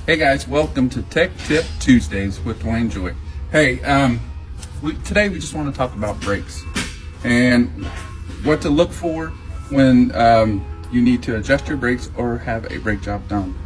Hey guys, welcome to Tech Tip Tuesdays with Dwayne Joy. Hey, today we just want to talk about brakes and what to look for when you need to adjust your brakes or have a brake job done.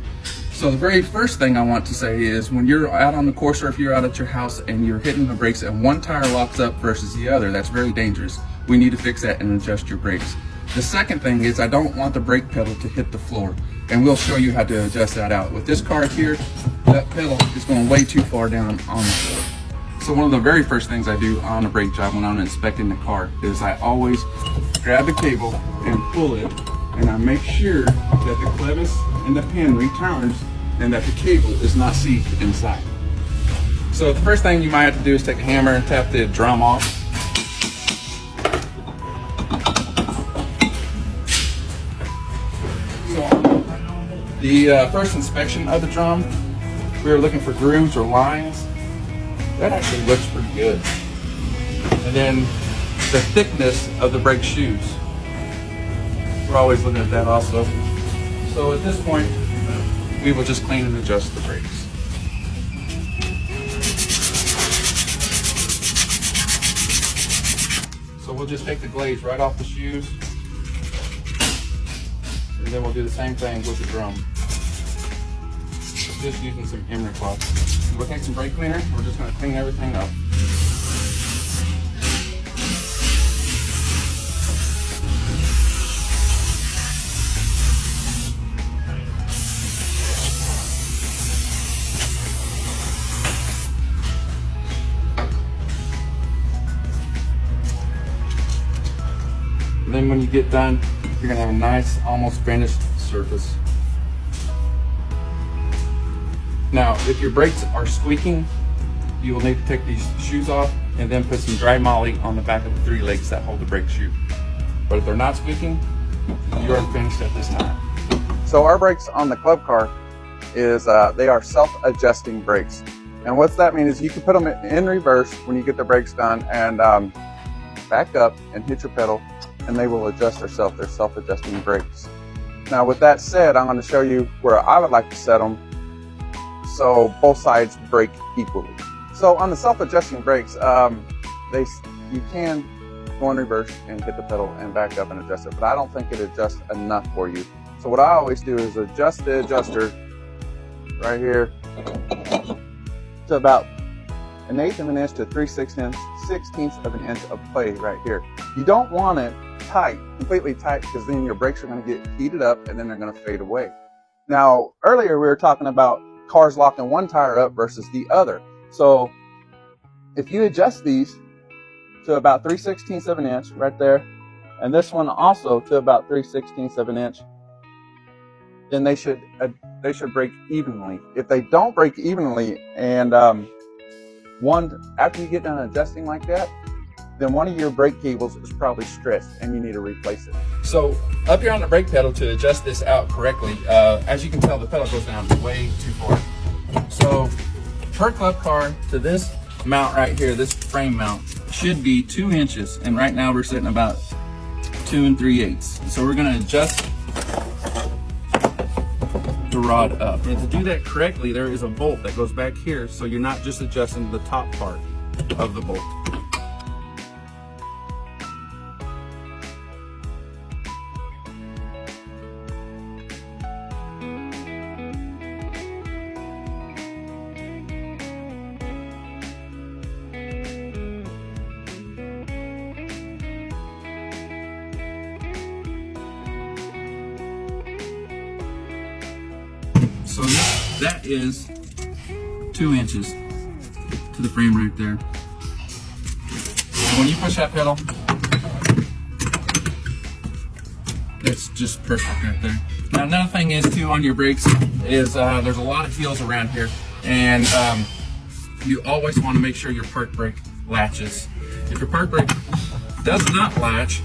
So the very first thing I want to say is when you're out on the course or if you're out at your house and you're hitting the brakes and one tire locks up versus the other, that's very dangerous. We need to fix that and adjust your brakes. The second thing is I don't want the brake pedal to hit the floor, and we'll show you how to adjust that out. With this car here, that pedal is going way too far down on the floor. So one of the very first things I do on a brake job when I'm inspecting the car is I always grab the cable and pull it, and I make sure that the clevis and the pin returns and that the cable is not seized inside. So the first thing you might have to do is take a hammer and tap the drum off. The first inspection of the drum, we were looking for grooves or lines. That actually looks pretty good. And then the thickness of the brake shoes. We're always looking at that also. So at this point, we will just clean and adjust the brakes. So we'll just take the glaze right off the shoes. And then we'll do the same thing with the drum. Just using some emery cloth. We'll take some brake cleaner. We're just going to clean everything up. And then when you get done, you're going to have a nice, almost finished surface. Now, if your brakes are squeaking, you will need to take these shoes off and then put some dry molly on the back of the three legs that hold the brake shoe. But if they're not squeaking, you are finished at this time. So our brakes on the club car is they are self-adjusting brakes. And what that means is you can put them in reverse when you get the brakes done and back up and hit your pedal, and they will adjust themselves. They're self-adjusting brakes. Now with that said, I'm going to show you where I would like to set them so both sides brake equally. So on the self-adjusting brakes, you can go in reverse and hit the pedal and back up and adjust it, but I don't think it adjusts enough for you. So what I always do is adjust the adjuster right here to about 1/8 of an inch to 3/16 of an inch of play right here. You don't want it tight, completely tight, because then your brakes are going to get heated up and then they're going to fade away. Now earlier we were talking about cars locking one tire up versus the other. So if you adjust these to about 3/16 of an inch right there, and this one also to about 3/16 of an inch, then they should brake evenly. If they don't brake evenly, and after you get done adjusting like that, then one of your brake cables is probably stretched and you need to replace it. So up here on the brake pedal, to adjust this out correctly, as you can tell, the pedal goes down way too far. So per club car to this mount right here, this frame mount should be 2 inches, and right now we're sitting about 2 3/8. So we're going to adjust the rod up, and to do that correctly, there is a bolt that goes back here, so you're not just adjusting the top part of the bolt. So that is 2 inches to the frame right there. When you push that pedal, it's just perfect right there. Now another thing is too on your brakes is there's a lot of heels around here, and you always want to make sure your park brake latches. If your park brake does not latch,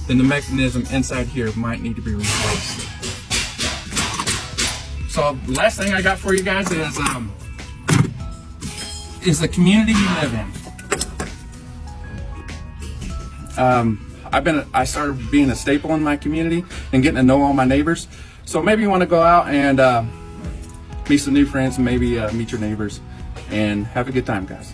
then the mechanism inside here might need to be replaced. So the last thing I got for you guys is the community you live in. I started being a staple in my community and getting to know all my neighbors. So maybe you want to go out and meet some new friends, maybe meet your neighbors, and have a good time, guys.